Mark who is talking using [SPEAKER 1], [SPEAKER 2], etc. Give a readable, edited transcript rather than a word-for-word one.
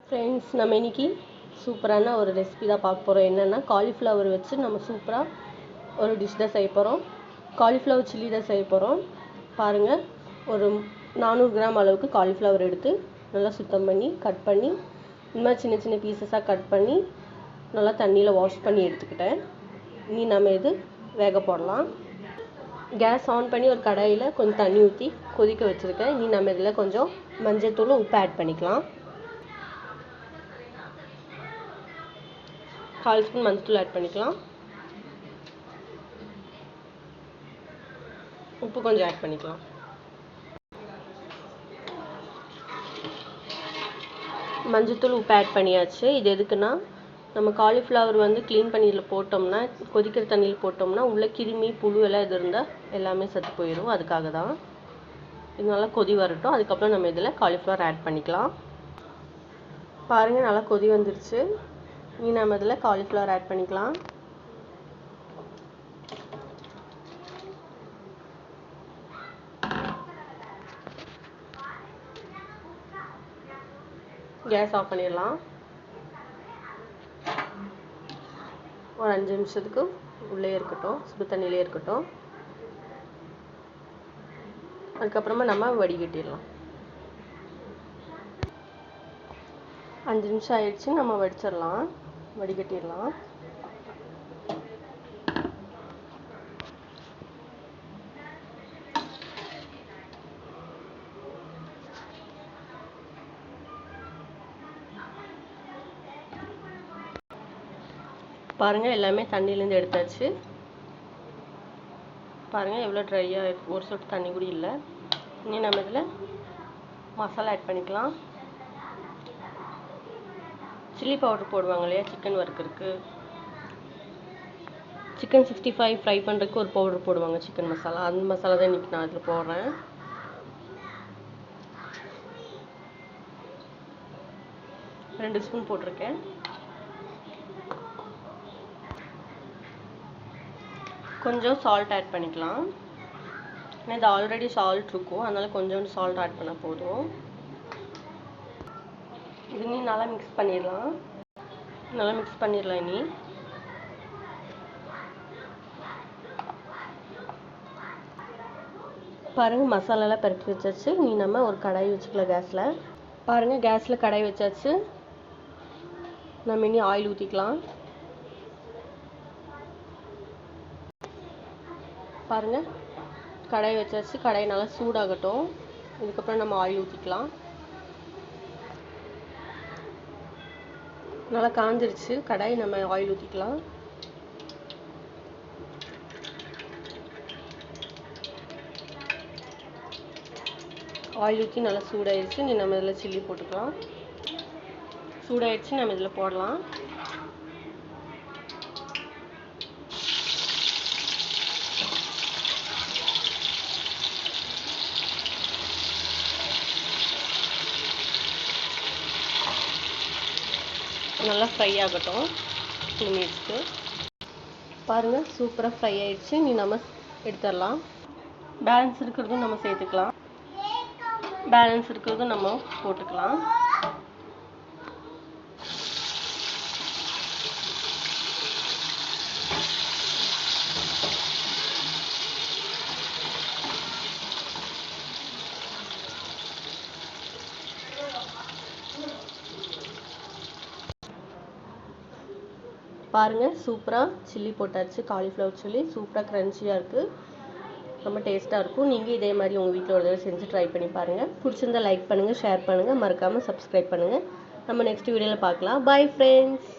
[SPEAKER 1] Friends, நம்ம இன்னைக்கு சூப்பரான ஒரு ரெசிபி தான் பார்க்க போகிறோம். என்னென்னா, காலிஃப்ளவர் வச்சு நம்ம சூப்பராக ஒரு டிஷ் தான் செய்ய போகிறோம். காலிஃப்ளவர் சில்லி தான் செய்ய போகிறோம். பாருங்கள், ஒரு 400 கிராம் அளவுக்கு காலிஃப்ளவர் எடுத்து நல்லா சுத்தம் பண்ணி கட் பண்ணி இந்த மாதிரி சின்ன சின்ன பீசஸாக கட் பண்ணி நல்லா தண்ணியில் வாஷ் பண்ணி எடுத்துக்கிட்டேன். இனி நம்ம இது வேக போடலாம். கேஸ் ஆன் பண்ணி ஒரு கடாயில் கொஞ்சம் தண்ணி ஊற்றி கொதிக்க வச்சுருக்கேன். இனி நம்ம இதில் கொஞ்சம் மஞ்சள் தூள், உப்பு ஆட் பண்ணிக்கலாம். 1/4 ஸ்பூன் மஞ்சள் ஆட் பண்ணிக்கலாம். உப்பு கொஞ்சம் ஆட் பண்ணிக்கலாம். மஞ்சத்தூள், உப்பு ஆட் பண்ணியாச்சு. இது எதுக்குன்னா, நம்ம காலிஃப்ளவர் க்ளீன் பண்ணி இதில் போட்டோம்னா, கொதிக்கிற தண்ணியில் போட்டோம்னா உள்ளே கிருமி, புழு எல்லாம் இது இருந்தால் எல்லாமே செத்து போயிடும். அதுக்காக தான். இது நல்லா கொதி வரட்டும். அதுக்கப்புறம் நம்ம இதில் காலிஃப்ளவர் ஆட் பண்ணிக்கலாம். பாருங்கள், நல்லா கொதி வந்துருச்சு. இனி நம்ம இதில் காலிஃப்ளவர் ஆட் பண்ணிக்கலாம். கேஸ் ஆஃப் பண்ணிடலாம். ஒரு 5 நிமிஷத்துக்கு உள்ளே இருக்கட்டும், சுடு தண்ணியிலே இருக்கட்டும். அதுக்கப்புறமா நம்ம வடிகட்டிடலாம். 5 நிமிஷம் ஆயிடுச்சு. நம்ம வடிச்சிடலாம், வடிகட்டிடலாம். பாருங்கள், எல்லாமே தண்ணியிலேருந்து எடுத்தாச்சு. பாருங்கள் எவ்வளோ ட்ரையாக, ஒரு சொட்டு தண்ணி கூட இல்லை. இனி நம்ம இதில் மசாலா ஆட் பண்ணிக்கலாம். சில்லி பவுடர் போடுவாங்க இல்லையா, சிக்கன் வறுக்கிறதுக்கு, சிக்கன் 65 ஃப்ரை பண்ணுறதுக்கு ஒரு பவுடர் போடுவாங்க, சிக்கன் மசாலா. அந்த மசாலா தான் இன்றைக்கி நான் அதில் போடுறேன். ரெண்டு ஸ்பூன் போட்டிருக்கேன். கொஞ்சம் சால்ட் ஆட் பண்ணிக்கலாம். இது ஆல்ரெடி சால்ட் இருக்கும், அதனால் கொஞ்சோண்டு சால்ட் ஆட் பண்ணால் போதும். இது நீ நல்லா மிக்ஸ் பண்ணிடலாம். இனி பாருங்கள், மசாலாலாம் பரட்டி வச்சாச்சு. இனி நம்ம ஒரு கடாய் வச்சுக்கலாம் கேஸில். பாருங்கள், கேஸில் கடாய் வச்சாச்சு. நம்ம இனி ஆயில் ஊற்றிக்கலாம். பாருங்கள், கடாய் வச்சாச்சு. கடாய் நல்லா சூடாகட்டும். இதுக்கப்புறம் நம்ம ஆயில் ஊற்றிக்கலாம். நல்லா காஞ்சிருச்சு கடாய். நம்ம ஆயில் ஊற்றிக்கலாம். ஆயில் ஊற்றி நல்லா சூடாயிடுச்சு. நீ நம்ம இதில் சில்லி போட்டுக்கலாம். சூடாயிடுச்சு, நம்ம இதில் போடலாம். நல்லா ஃப்ரை ஆகட்டும் 2 மினிட்ஸ்க்கு. பாருங்கள், சூப்பராக ஃப்ரை ஆகிடுச்சு. நீ நம்ம எடுத்துடலாம். பேலன்ஸ் இருக்கிறதும் நம்ம சேர்த்துக்கலாம். பேலன்ஸ் இருக்கிறதும் நம்ம போட்டுக்கலாம். பாருங்கள், சூப்பராக சில்லி போட்டாச்சு. காலிஃப்ளவர் சில்லி சூப்பராக க்ரன்ச்சியாக இருக்குது, ரொம்ப டேஸ்ட்டாக இருக்கும். நீங்கள் இதே மாதிரி உங்கள் வீட்டில் ஒரு தடவை செஞ்சு ட்ரை பண்ணி பாருங்கள். பிடிச்சிருந்தால் லைக் பண்ணுங்கள், ஷேர் பண்ணுங்கள், மறக்காமல் சப்ஸ்கிரைப் பண்ணுங்கள். நம்ம நெக்ஸ்ட் வீடியோவில் பார்க்கலாம். Bye friends.